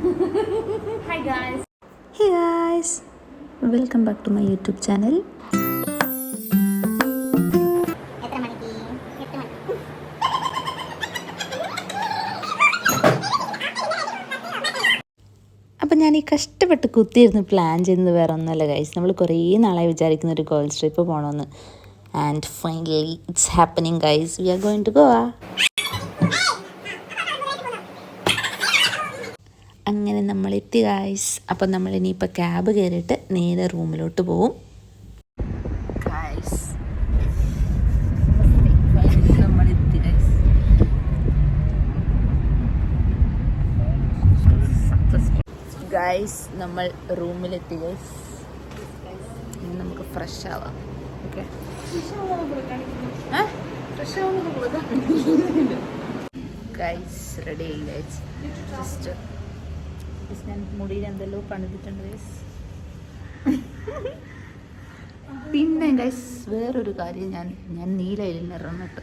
Hi guys. Hey guys, welcome back to my YouTube channel. അപ്പം ഞാൻ ഈ കഷ്ടപ്പെട്ട് കുത്തിയിരുന്ന് പ്ലാൻ ചെയ്യുന്നത് വേറെ ഒന്നുമല്ല ഗൈസ്. നമ്മൾ കുറേ നാളായി വിചാരിക്കുന്ന ഒരു ഗേൾസ് ട്രിപ്പ് പോകണമെന്ന്. And finally it's happening guys. We are going to Goa. അങ്ങനെ നമ്മളെത്തി ഗൈസ്. അപ്പം നമ്മളിനിയിപ്പോൾ ക്യാബ് കയറിയിട്ട് നേരെ റൂമിലോട്ട് പോവും. നമ്മളെത്തി ഗൈസ്. ഗൈസ് നമ്മൾ റൂമിലെത്തി ഗൈസ്. ഇനി നമുക്ക് ഫ്രഷ് ആവാം. ഓക്കെ, ഗൈസ് റെഡി ആയി ഗൈസ്. ജസ്റ്റ് ഞാൻ മുടിയിൽ എന്തെല്ലോ പണിതിട്ടുണ്ട് ഗൈസ്. പിന്നെ ഗൈസ് വേറൊരു കാര്യം, ഞാൻ നീല ഇറങ്ങിട്ട്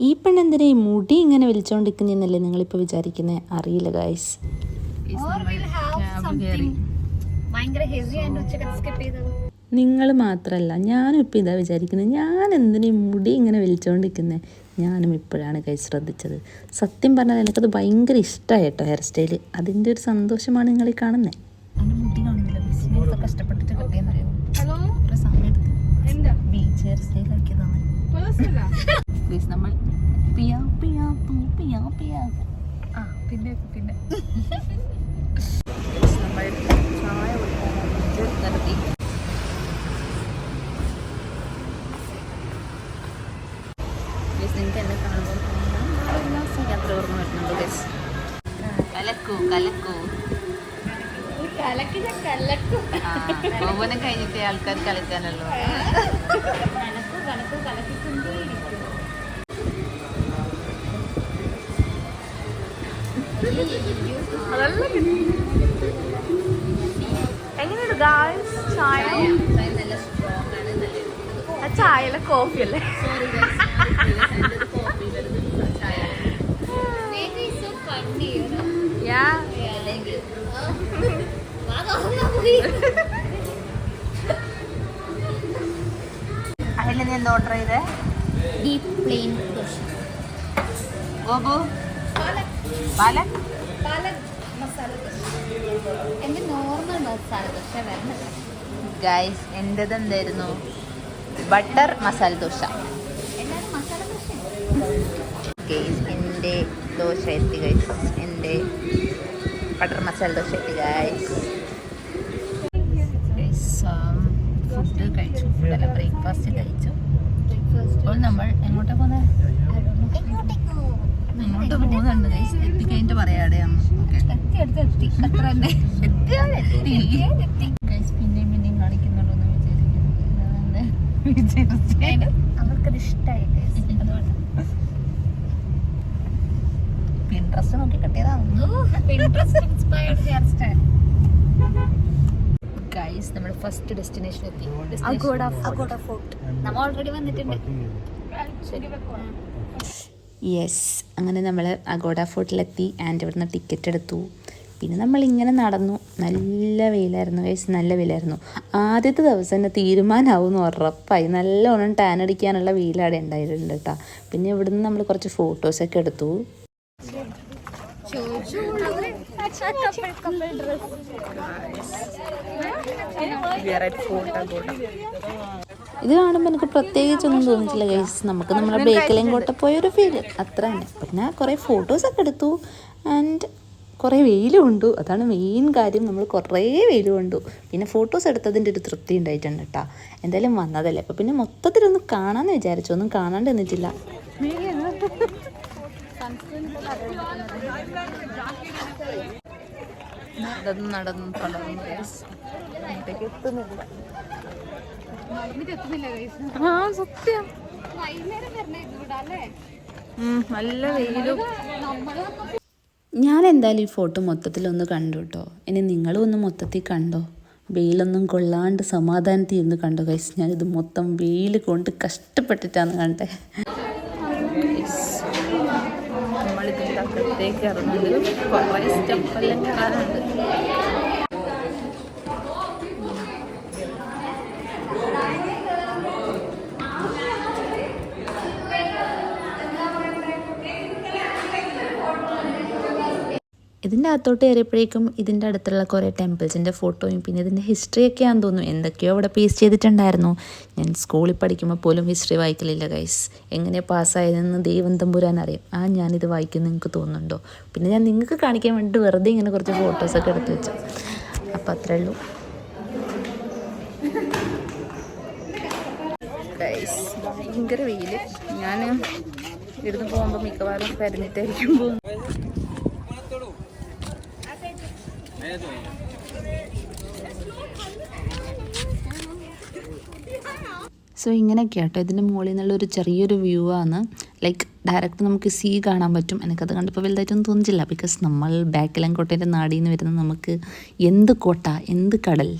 ഈ പെണ്ണെന്തിനാ ഈ മുടി ഇങ്ങനെ വലിച്ചോണ്ടിരിക്കുന്നല്ലേ നിങ്ങളിപ്പോൾ വിചാരിക്കുന്നത്? അറിയില്ല ഗൈസ്. നിങ്ങൾ മാത്രമല്ല, ഞാനും ഇപ്പം ഇതാ വിചാരിക്കുന്നത്, ഞാൻ എന്തിനാ ഈ മുടി ഇങ്ങനെ വലിച്ചോണ്ടിരിക്കുന്നത്? ഞാനും ഇപ്പോഴാണ് ഗൈസ് ശ്രദ്ധിച്ചത്. സത്യം പറഞ്ഞാൽ എനിക്കത് ഭയങ്കര ഇഷ്ടമായി കേട്ടോ, ഹെയർ സ്റ്റൈല്. അതിൻ്റെ ഒരു സന്തോഷമാണ് നിങ്ങൾ ഈ കാണുന്നത്. മുടി കാണുന്നില്ല, കഷ്ടപ്പെട്ടിട്ട് കിട്ടിയെന്നറിയോ? ബീച്ച് ഹെയർ സ്റ്റൈൽ ആക്കിയതാണ്. നമ്മൾ പിയാ പിയാ പിയാ പിയാ. പിന്നെ നമ്മൾ ചായ നിർത്തി. നിങ്ങൾക്ക് എന്നെ കാണുമ്പോൾ യാത്ര ഓർമ്മ വരുന്നുണ്ട് ഗൈസ്. കലക്കൂ ഓവനെ കഴിഞ്ഞിട്ട് ആൾക്കാർ കളിക്കാനല്ലോ. എങ്ങനെയുണ്ട് ഗായ്സ് ചായ? ചായയിലെ കോഫി അല്ലേ? അതിൽ നീ എന്താ ഓർഡർ ചെയ്തേ? Deep plain dosa. ഗോപു പാലക് മസാല ദോശ. എൻ്റെ നോർമൽ മസാല ദോശ വരുന്നില്ല ഗൈസ്. എൻ്റെത് എന്തായിരുന്നു? ബട്ടർ മസാല ദോശ. എല്ലാവരും മസാല ദോശ. ഗൈസ് എൻ്റെ ദോശ എത്തി ഗൈസ്. എൻ്റെ ബട്ടർ മസാല ദോശ എത്തി ഗൈസ്. ഫുഡ് കഴിച്ചു, ഫുഡല്ല ബ്രേക്ക്ഫാസ്റ്റ് കഴിച്ചു. ഇപ്പോൾ നമ്മൾ എങ്ങോട്ടാണ് പോകുന്നത്? എങ്ങോട്ട് പോകുന്നുണ്ട് ഗൈസ്? എത്തിക്കഴിഞ്ഞിട്ട് പറയാടെയാണ്. ഗൈസ് പിന്നെയും കാണിക്കുന്നുണ്ടോ എന്ന് വിചാരിക്കുന്നു. അവർക്കത് ഇഷ്ടമായി. പിൻട്രസ്റ്റ് നോക്കി കട്ടിയതാണ്. ഗൈസ് നമ്മൾ ഫസ്റ്റ് ഡെസ്റ്റിനേഷൻ എത്തി. അഗോഡ ഫോർട്ട്. നമ്മൾ ഓൾറെഡി വന്നിട്ടുണ്ട്. യെസ്, അങ്ങനെ നമ്മൾ അഗോഡ ഫോർട്ടിലെത്തി. ആൻഡ് ഇവിടുന്ന് ടിക്കറ്റ് എടുത്തു. പിന്നെ നമ്മളിങ്ങനെ നടന്നു. നല്ല വെയിലായിരുന്നു ഗൈസ്, നല്ല വെയിലായിരുന്നു. ആദ്യത്തെ ദിവസം തന്നെ തീരുമാനമാവുമെന്ന് ഉറപ്പായി. നല്ലോണം ടാൻ അടിക്കാനുള്ള വെയിലവിടെ ഉണ്ടായിട്ടുണ്ട് കേട്ടോ. പിന്നെ ഇവിടുന്ന് നമ്മൾ കുറച്ച് ഫോട്ടോസൊക്കെ എടുത്തു. ഇത് കാണുമ്പോൾ എനിക്ക് പ്രത്യേകിച്ചൊന്നും തോന്നിയിട്ടില്ല ഗൈസ്. നമുക്ക് നമ്മളെ ബേക്കലേം കോട്ട പോയൊരു ഫീൽ അത്ര തന്നെ. പിന്നെ കുറേ ഫോട്ടോസൊക്കെ എടുത്തു. ആൻഡ് കുറേ വെയിലും ഉണ്ടു. അതാണ് മെയിൻ കാര്യം. നമ്മൾ കുറേ വെയിലും കണ്ടു. പിന്നെ ഫോട്ടോസ് എടുത്തതിൻ്റെ ഒരു തൃപ്തി ഉണ്ടായിട്ടുണ്ട് കേട്ടോ. എന്തായാലും വന്നതല്ലേ, അപ്പോൾ പിന്നെ മൊത്തത്തിലൊന്ന് കാണാമെന്ന് വിചാരിച്ചു. ഒന്നും കാണാണ്ട് നിന്നിട്ടില്ല. നടന്നു സത്യം നല്ല വെയിലും. ഞാൻ എന്തായാലും ഈ ഫോട്ടോ മൊത്തത്തിലൊന്ന് കണ്ടു കേട്ടോ. ഇനി നിങ്ങളും ഒന്ന് മൊത്തത്തിൽ കണ്ടോ. വെയിലൊന്നും കൊള്ളാണ്ട് സമാധാനത്തിൽ ഇരുന്ന് കണ്ടു ഗൈസ്. ഞാനിത് മൊത്തം വെയിൽ കൊണ്ട് കഷ്ടപ്പെട്ടിട്ടാണ് കണ്ടേ. നമ്മളിതിൻ്റെ അകത്തേക്ക് ഇറങ്ങുന്നത് കുറേ സ്റ്റെപ്പെല്ലാം കയറാനുണ്ട്. ഇതിൻ്റെ അകത്തോട്ട് കയറിയപ്പോഴേക്കും ഇതിൻ്റെ അടുത്തുള്ള കുറേ ടെമ്പിൾസിൻ്റെ ഫോട്ടോയും പിന്നെ ഇതിൻ്റെ ഹിസ്റ്ററിയൊക്കെയാണെന്ന് തോന്നുന്നു. എന്തൊക്കെയോ അവിടെ പേസ്റ്റ് ചെയ്തിട്ടുണ്ടായിരുന്നു. ഞാൻ സ്കൂളിൽ പഠിക്കുമ്പോൾ പോലും ഹിസ്റ്ററി വായിക്കലില്ല ഗൈസ്. എങ്ങനെ പാസ്സായതെന്ന് ദൈവം തമ്പുരാൻ അറിയാം. ഞാനിത് വായിക്കുമെന്ന് നിങ്ങൾക്ക് തോന്നുന്നുണ്ടോ? പിന്നെ ഞാൻ നിങ്ങൾക്ക് കാണിക്കാൻ വേണ്ടിയിട്ട് വെറുതെ ഇങ്ങനെ കുറച്ച് ഫോട്ടോസൊക്കെ എടുത്ത് വെച്ചു. അപ്പോൾ അത്രേ ഉള്ളൂ ഗൈസ്. ഭയങ്കര വെയിൽ. ഞാൻ ഇവിടുന്ന് പോകുമ്പോൾ മിക്കവാറും കരിഞ്ഞിട്ടായിരിക്കും പോകുന്നത്. സോ ഇങ്ങനെയൊക്കെ കേട്ടോ ഇതിൻ്റെ മുകളിൽ നിന്നുള്ളൊരു ചെറിയൊരു വ്യൂ ആണ്. ലൈക്ക് ഡയറക്റ്റ് നമുക്ക് സീ കാണാൻ പറ്റും. എനിക്കത് കണ്ടപ്പോൾ വലുതായിട്ടൊന്നും തോന്നിച്ചില്ല. ബിക്കോസ് നമ്മൾ ബാക്കിലങ്കോട്ടേൻ്റെ നാടിൽ നിന്ന് വരുന്നത് നമുക്ക് എന്ത് കോട്ട എന്ത് കടൽ.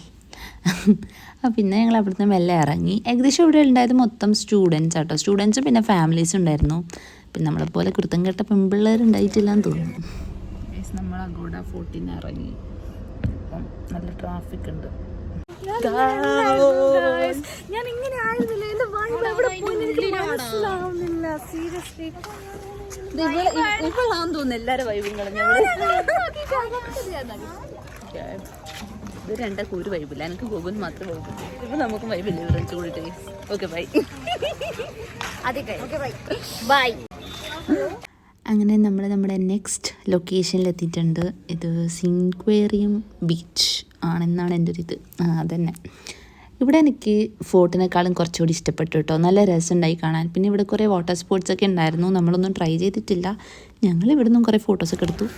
പിന്നെ ഞങ്ങൾ അവിടുന്ന് മെല്ലെ ഇറങ്ങി. ഏകദേശം ഇവിടെ ഉണ്ടായത് മൊത്തം സ്റ്റുഡൻസ് ആട്ടോ. സ്റ്റുഡൻസും പിന്നെ ഫാമിലീസും ഉണ്ടായിരുന്നു. പിന്നെ നമ്മളെപ്പോലെ കുരുത്തം കെട്ട പെൺപിള്ളേരുണ്ടായിട്ടില്ലാന്ന് തോന്നുന്നു. നമ്മൾ അഗോഡ ഫോർട്ടിന് ഇറങ്ങി. അപ്പം നല്ല ട്രാഫിക് ഉണ്ട്. ഞാൻ ഇങ്ങനെ ആയിരുന്നില്ല. എന്റെ വൈബ് എവിടെ പോയി മനസ്സിലാവുന്നില്ല. സീരിയസ്ലി ഇപ്പോഴാന്ന് തോന്നുന്നു എല്ലാവരും വൈബും കളഞ്ഞു. ഇത് രണ്ടൊക്കെ ഒരു വൈബില്ല. എനിക്ക് ഗോകുൽ മാത്രമേ വൈബില്ല. ഇപ്പൊ നമുക്കും വൈബില്ല. ഫ്രണ്ട്സ് കൂടിയിട്ട്. Okay bye. ബൈ. അങ്ങനെ നമ്മൾ നമ്മുടെ നെക്സ്റ്റ് ലൊക്കേഷനിലെത്തിയിട്ടുണ്ട്. ഇത് സിൻക്വേറിയം ബീച്ച് ആണെന്നാണ് എൻ്റെ ഒരു ഇത്. അതന്നെ. ഇവിടെ എനിക്ക് ഫോർട്ടിനേക്കാളും കുറച്ചുകൂടി ഇഷ്ടപ്പെട്ടു കേട്ടോ. നല്ല രസമുണ്ടായി കാണാൻ. പിന്നെ ഇവിടെ കുറേ വാട്ടർ സ്പോർട്സ് ഒക്കെ ഉണ്ടായിരുന്നു. നമ്മളൊന്നും ട്രൈ ചെയ്തിട്ടില്ല. ഞങ്ങൾ ഇവിടെ നിന്നും കുറേ ഫോട്ടോസൊക്കെ എടുത്തു.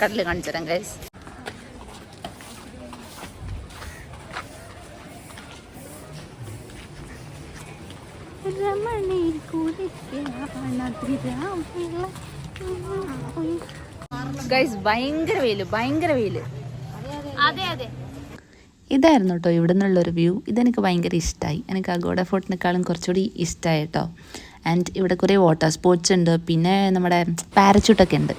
കടൽ കാണിച്ചു തരാം ഗൈസ്. ഗൈസ് ഭയങ്കര വെയില്, ഭയങ്കര വെയില്. ഇതായിരുന്നു കേട്ടോ ഇവിടെ നിന്നുള്ളൊരു വ്യൂ. ഇതെനിക്ക് ഭയങ്കര ഇഷ്ടമായി. എനിക്ക് അഗോഡ ഫോർട്ടിനേക്കാളും കുറച്ചുകൂടി ഇഷ്ടമായി കേട്ടോ. ആൻഡ് ഇവിടെ കുറേ വാട്ടർ സ്പോർട്സ് ഉണ്ട്. പിന്നെ നമ്മുടെ പാരച്യൂട്ടൊക്കെ ഉണ്ട്.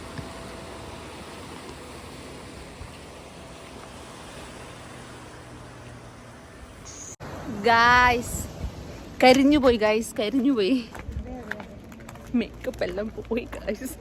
ഗായ്സ് കരിഞ്ഞു പോയി ഗായ്സ്, കരിഞ്ഞു പോയി. മേക്കപ്പ് എല്ലാം പോയി ഗായ്സ്.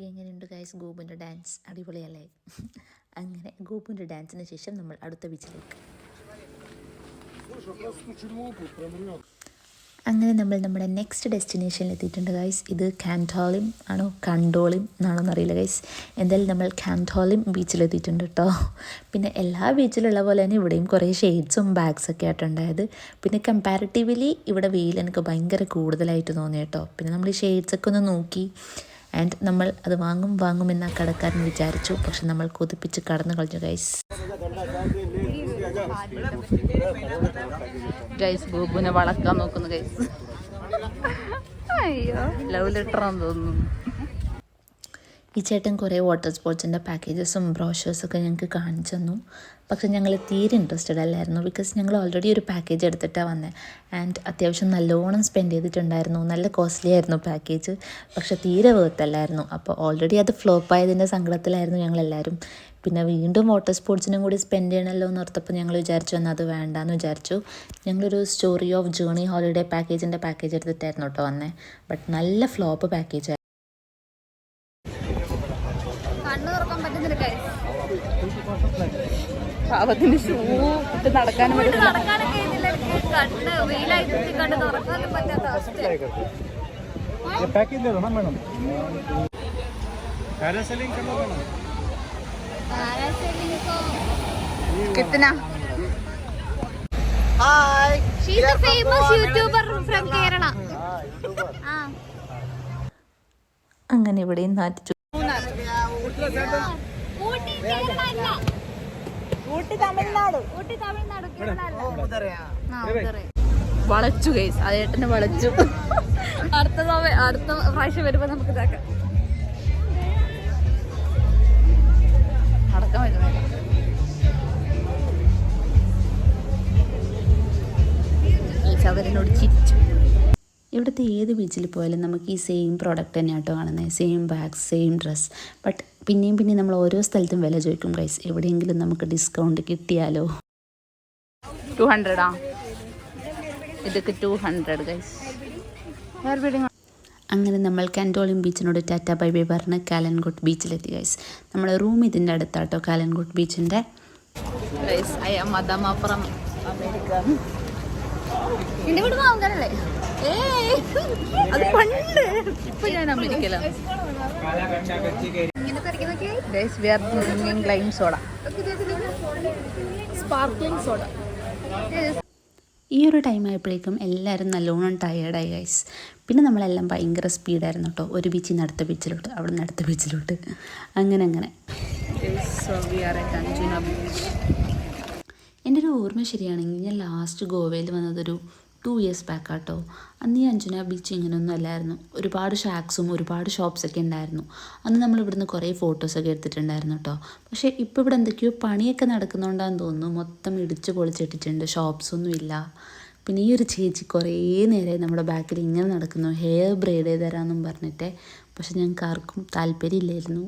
എങ്ങനെയുണ്ട് ഗായ്സ് ഗോപുവിൻ്റെ ഡാൻസ്? അടിപൊളിയല്ലേ? അങ്ങനെ ഗോപുവിൻ്റെ ഡാൻസിന് ശേഷം നമ്മൾ അടുത്ത ബീച്ചിലേക്ക്. അങ്ങനെ നമ്മൾ നമ്മുടെ നെക്സ്റ്റ് ഡെസ്റ്റിനേഷനിൽ എത്തിയിട്ടുണ്ട് ഗൈസ്. ഇത് കാൻറ്റോളിം ആണോ കണ്ടോളിം എന്നാണോ എന്നറിയില്ല ഗൈസ്. എന്തായാലും നമ്മൾ കാൻറ്റോളിം ബീച്ചിലെത്തിയിട്ടുണ്ട് കേട്ടോ. പിന്നെ എല്ലാ ബീച്ചിലുള്ള പോലെ തന്നെ ഇവിടെയും കുറേ ഷെയ്ഡ്സും ബാഗ്സൊക്കെ ആയിട്ടുണ്ടായത്. പിന്നെ കമ്പാരിറ്റീവ്ലി ഇവിടെ വെയിൽ എനിക്ക് ഭയങ്കര കൂടുതലായിട്ട് തോന്നി കേട്ടോ. പിന്നെ നമ്മൾ ഈ ഷെയ്ഡ്സൊക്കെ ഒന്ന് നോക്കി. ആൻഡ് നമ്മൾ അത് വാങ്ങുമെന്ന് ആ കടക്കാരൻ വിചാരിച്ചു. പക്ഷെ നമ്മൾ കൊതിപ്പിച്ച് കടന്നു കളഞ്ഞു ഗൈസ്. ഗൈസ് ഗോപുവിനെ വളക്കാൻ നോക്കുന്നു ഗൈസ്. അയ്യോ ലവ് ലെറ്റർ ആണെന്ന് തോന്നുന്നു. ഈ ചേട്ടൻ കുറേ വാട്ടർ സ്പോർട്സിൻ്റെ പാക്കേജസും ബ്രോഷേഴ്സൊക്കെ ഞങ്ങൾക്ക് കാണിച്ചു തന്നു. പക്ഷെ ഞങ്ങൾ തീരെ ഇൻട്രസ്റ്റഡ് അല്ലായിരുന്നു. ബിക്കോസ് ഞങ്ങൾ ഓൾറെഡി ഒരു പാക്കേജ് എടുത്തിട്ടാണ് വന്നത്. ആൻഡ് അത്യാവശ്യം നല്ലോണം സ്പെൻഡ് ചെയ്തിട്ടുണ്ടായിരുന്നു. നല്ല കോസ്റ്റ്ലി ആയിരുന്നു പാക്കേജ്. പക്ഷെ തീരെ വേർത്തല്ലായിരുന്നു. അപ്പോൾ ഓൾറെഡി അത് ഫ്ലോപ്പ് ആയതിൻ്റെ സങ്കടത്തിലായിരുന്നു ഞങ്ങളെല്ലാവരും. പിന്നെ വീണ്ടും വാട്ടർ സ്പോർട്സിനും കൂടി സ്പെൻഡ് ചെയ്യണമല്ലോ എന്ന് ഓർത്തപ്പോൾ ഞങ്ങൾ വിചാരിച്ചു എന്നാൽ അത് വേണ്ടാന്ന് വിചാരിച്ചു. ഞങ്ങളൊരു story of journey holiday package എടുത്തിട്ടായിരുന്നു കേട്ടോ വന്നത്. ബട്ട് നല്ല ഫ്ലോപ്പ് പാക്കേജ്. പാവത്തിന് ഷൂ ഇട്ട് നടക്കാനും कितना? Hi. She's a famous YouTuber from Kerala. അങ്ങനെ ഇവിടെയും നാട്ടിച്ചു. ഊട്ടി തമിഴ്നാട് കേരള അല്ല. വളച്ചു ഗൈസ്, അതേട്ടനെ വളച്ചു. അടുത്ത പ്രാവശ്യം വരുമ്പോ നമുക്ക് ഇതാക്കാം. നടക്കാൻ പറ്റുന്നില്ല. അവരെന്നോട് ചിരിച്ചു. ഇവിടുത്തെ ഏത് ബീച്ചിൽ പോയാലും നമുക്ക് ഈ സെയിം പ്രോഡക്റ്റ് തന്നെയാണ് കേട്ടോ കാണുന്നത്. Same bags, same dress. But പിന്നെയും നമ്മൾ ഓരോ സ്ഥലത്തും വില ചോദിക്കും ഗൈസ്. എവിടെയെങ്കിലും നമുക്ക് ഡിസ്കൗണ്ട് കിട്ടിയാലോ. 200 ഇതൊക്കെ 200 ഗൈസ്. അങ്ങനെ നമ്മൾ കാൻഡോളിം ബീച്ചിനോട് ടാറ്റ ബൈ ബൈ പറഞ്ഞ് കാലൻകോട്ട് ബീച്ചിലെത്തി ഗൈസ്. നമ്മുടെ റൂം ഇതിൻ്റെ അടുത്താട്ടോ കാലൻകോട്ട് ബീച്ചിൻ്റെ. ഗൈസ് ഐ ആം മദാമ ഫ്രം അമേരിക്ക. എൻ്റെ വീട് വാങ്ങാനല്ലേ? അത് പണ്ട്. ഇപ്പൊ ഞാൻ അമേരിക്കയിലാണ്. Guys we are drinking lime soda, sparkling soda. ഈ ഒരു ടൈം ആയപ്പോഴേക്കും എല്ലാവരും നല്ലോണം ടയേർഡായി ഗൈസ്. പിന്നെ നമ്മളെല്ലാം ഭയങ്കര സ്പീഡായിരുന്നു കേട്ടോ. ഒരു ബീച്ചിൽ നിന്ന് അടുത്ത ബീച്ചിലോട്ട്, അവിടെ നിന്ന് അടുത്ത ബീച്ചിലോട്ട്, അങ്ങനെ. എൻ്റെ ഒരു ഓർമ്മ ശരിയാണെങ്കിൽ ഞാൻ ലാസ്റ്റ് ഗോവയിൽ വന്നതൊരു 2 years ബാക്ക് ആട്ടോ. അന്ന് ഈ അഞ്ജന ബീച്ച് ഇങ്ങനെയൊന്നും അല്ലായിരുന്നു. ഒരുപാട് ഷാക്സും ഒരുപാട് ഷോപ്സൊക്കെ ഉണ്ടായിരുന്നു. അന്ന് നമ്മൾ ഇവിടുന്ന് കുറേ ഫോട്ടോസൊക്കെ എടുത്തിട്ടുണ്ടായിരുന്നു കേട്ടോ. പക്ഷേ ഇപ്പോൾ ഇവിടെ എന്തൊക്കെയോ പണിയൊക്കെ നടക്കുന്നുണ്ടാന്ന് തോന്നുന്നു. മൊത്തം ഇടിച്ച് പൊളിച്ചിട്ടിട്ടുണ്ട്, ഷോപ്സൊന്നും ഇല്ല. പിന്നെ ഈ ഒരു ചേച്ചി കുറേ നേരമായി നമ്മുടെ ബാക്കിൽ ഇങ്ങനെ നടക്കുന്നു, ഹെയർ ബ്രെയ്ഡ് ചെയ്ത് തരാമെന്നും പറഞ്ഞിട്ട്. പക്ഷെ ഞങ്ങൾക്ക് ആർക്കും താല്പര്യമില്ലായിരുന്നു.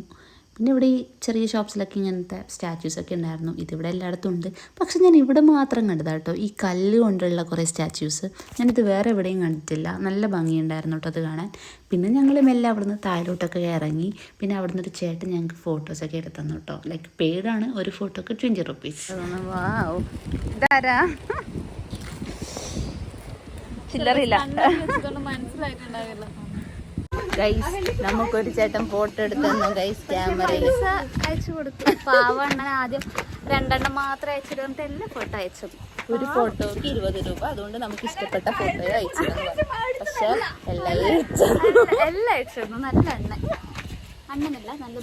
പിന്നെ ഇവിടെ ഈ ചെറിയ ഷോപ്സിലൊക്കെ ഇങ്ങനത്തെ സ്റ്റാച്യൂസൊക്കെ ഉണ്ടായിരുന്നു. ഇതിവിടെ എല്ലായിടത്തും ഉണ്ട്. പക്ഷെ ഞാൻ ഇവിടെ മാത്രം കണ്ടതാണ് കേട്ടോ ഈ കല്ല് കൊണ്ടുള്ള കുറേ സ്റ്റാച്യൂസ്. ഞാനിത് വേറെ എവിടെയും കണ്ടിട്ടില്ല. നല്ല ഭംഗിയുണ്ടായിരുന്നു കേട്ടോ അത് കാണാൻ. പിന്നെ ഞങ്ങൾ മെല്ലെ അവിടുന്ന് താഴോട്ടൊക്കെ ഇറങ്ങി. പിന്നെ അവിടുന്ന് ഒരു ചേട്ടൻ ഞങ്ങൾക്ക് ഫോട്ടോസൊക്കെ എടുത്തു തന്നു കേട്ടോ. ലൈക്ക് പെയ്ഡാണ്. ഒരു ഫോട്ടോക്ക് 20 rupees. ഇതാരാ? ചില്ലറില്ല. മനസ്സിലായിട്ടുണ്ടാവില്ല ഗൈസ്. നമുക്കൊരു ചേട്ടൻ ഫോട്ടോ എടുത്തു തന്നു ഗൈസ്. ക്യാമറയിൽ അയച്ചു കൊടുത്തു. പാവണ്ണൻ ആദ്യം 2 മാത്രം അയച്ചിട്ട് എല്ലാ ഫോട്ടോ അയച്ചത്. ഒരു ഫോട്ടോക്ക് 20 രൂപ. അതുകൊണ്ട് നമുക്ക് ഇഷ്ടപ്പെട്ട ഫോട്ടോ അയച്ചു. പക്ഷെ എല്ലാം അയച്ചിരുന്നു. നല്ല അണ്ണനല്ല, നല്ല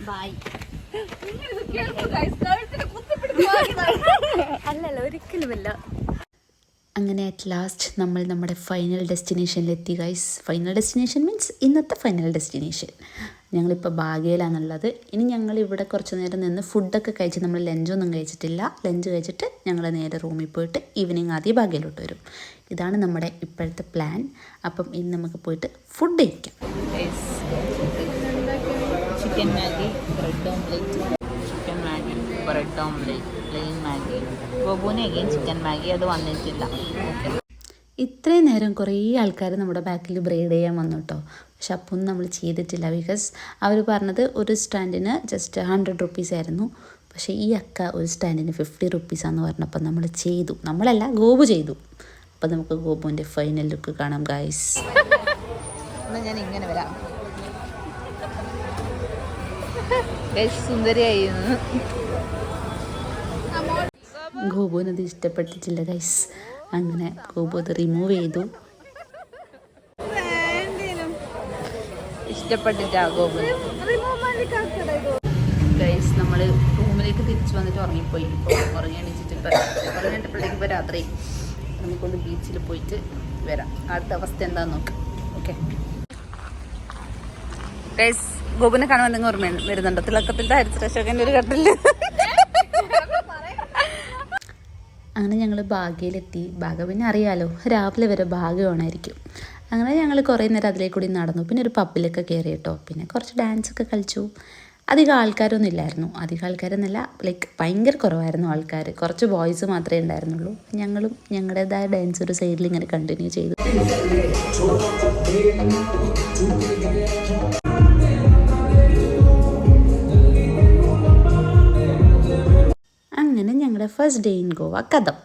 ബായ്. അല്ലല്ല, ഒരിക്കലുമല്ല. അങ്ങനെ അറ്റ് ലാസ്റ്റ് നമ്മൾ നമ്മുടെ ഫൈനൽ ഡെസ്റ്റിനേഷനിലെത്തി ഗൈസ്. ഫൈനൽ ഡെസ്റ്റിനേഷൻ മീൻസ് ഇന്നത്തെ ഫൈനൽ ഡെസ്റ്റിനേഷൻ. ഞങ്ങളിപ്പോൾ ബാഗയിലാണുള്ളത്. ഇനി ഞങ്ങൾ ഇവിടെ കുറച്ച് നേരം നിന്ന് ഫുഡൊക്കെ കഴിച്ച്, നമ്മൾ ലഞ്ചൊന്നും കഴിച്ചിട്ടില്ല. ലഞ്ച് കഴിച്ചിട്ട് ഞങ്ങൾ നേരെ റൂമിൽ പോയിട്ട് ഈവനിങ് ആദ്യം ബാഗയിലോട്ട് വരും. ഇതാണ് നമ്മുടെ ഇപ്പോഴത്തെ പ്ലാൻ. അപ്പം ഇന്ന് നമുക്ക് പോയിട്ട് ഫുഡ് കഴിക്കാം. Chicken Maggi, bread omelette, chicken Maggi, bread omelette, plain Maggi. ഗോപുവിന് അഗെയിൻ ചിക്കൻ മാഗി, അത് വന്നിട്ടില്ല. ഓക്കെ. ഇത്രയും നേരം കുറേ ആൾക്കാർ നമ്മുടെ ബാക്കിൽ ബ്രെയ്ഡ് ചെയ്യാൻ വന്നു കേട്ടോ. പക്ഷെ അപ്പം നമ്മൾ ചെയ്തിട്ടില്ല. ബിക്കോസ് അവർ പറഞ്ഞത് ഒരു സ്റ്റാൻഡിന് ജസ്റ്റ് 100 rupees ആയിരുന്നു. പക്ഷേ ഈ അക്ക ഒരു സ്റ്റാൻഡിന് 50 rupees ആണെന്ന് പറഞ്ഞപ്പോൾ നമ്മൾ ചെയ്തു. നമ്മളല്ല, ഗോപു ചെയ്തു. അപ്പം നമുക്ക് ഗോപുവിൻ്റെ ഫൈനൽ ലുക്ക് കാണാം ഗൈസ്. എന്നാൽ ഞാൻ ഇങ്ങനെ വരാം ഗൈസ്. സുന്ദരിയായിരുന്നു. ഗോപുവിനത് ഇഷ്ടപ്പെട്ടിട്ടില്ല ഗൈസ്. അങ്ങനെ ഗോപു അത് റിമൂവ് ചെയ്തു. ഇഷ്ടപ്പെട്ടിട്ടാ ഗോപു ഗൈസ്. നമ്മൾ റൂമിലേക്ക് തിരിച്ചു വന്നിട്ട് ഉറങ്ങിപ്പോയി. ഉറങ്ങി എണീച്ചിട്ട് ഇപ്പോൾ രാത്രി നമുക്കൊന്ന് ബീച്ചിൽ പോയിട്ട് വരാം. അടുത്ത അവസ്ഥ എന്താന്ന് നോക്കാം. Okay guys. ഗോപുവിനെ കാണാൻ എന്തെങ്കിലും ഓർമ്മ വരുന്നുണ്ടോ? തിളക്കത്തിൻ്റെ ഹരിശ്രേഷകൻ്റെ ഒരു കട്ടില്. അങ്ങനെ ഞങ്ങൾ ബാഗയിലെത്തി. ബാഗ പിന്നെ അറിയാലോ, രാവിലെ വരെ ഭാഗ്യമാണായിരിക്കും. അങ്ങനെ ഞങ്ങൾ കുറേ നേരം അതിലേക്ക് കൂടി നടന്നു. പിന്നെ ഒരു പബ്ബിലൊക്കെ കയറി കേട്ടോ. പിന്നെ കുറച്ച് ഡാൻസൊക്കെ കളിച്ചു. അധികം ആൾക്കാരൊന്നും ഇല്ലായിരുന്നു. അധികം ആൾക്കാരെന്നല്ല, ലൈക്ക് ഭയങ്കര കുറവായിരുന്നു ആൾക്കാർ. കുറച്ച് ബോയ്സ് മാത്രമേ ഉണ്ടായിരുന്നുള്ളൂ. ഞങ്ങളും ഞങ്ങളുടേതായ ഡാൻസ് ഒരു സൈഡിൽ ഇങ്ങനെ കണ്ടിന്യൂ ചെയ്തു. അങ്ങനെ ഞങ്ങളുടെ ഫസ്റ്റ് ഡേ ഇൻ ഗോവ കഥം.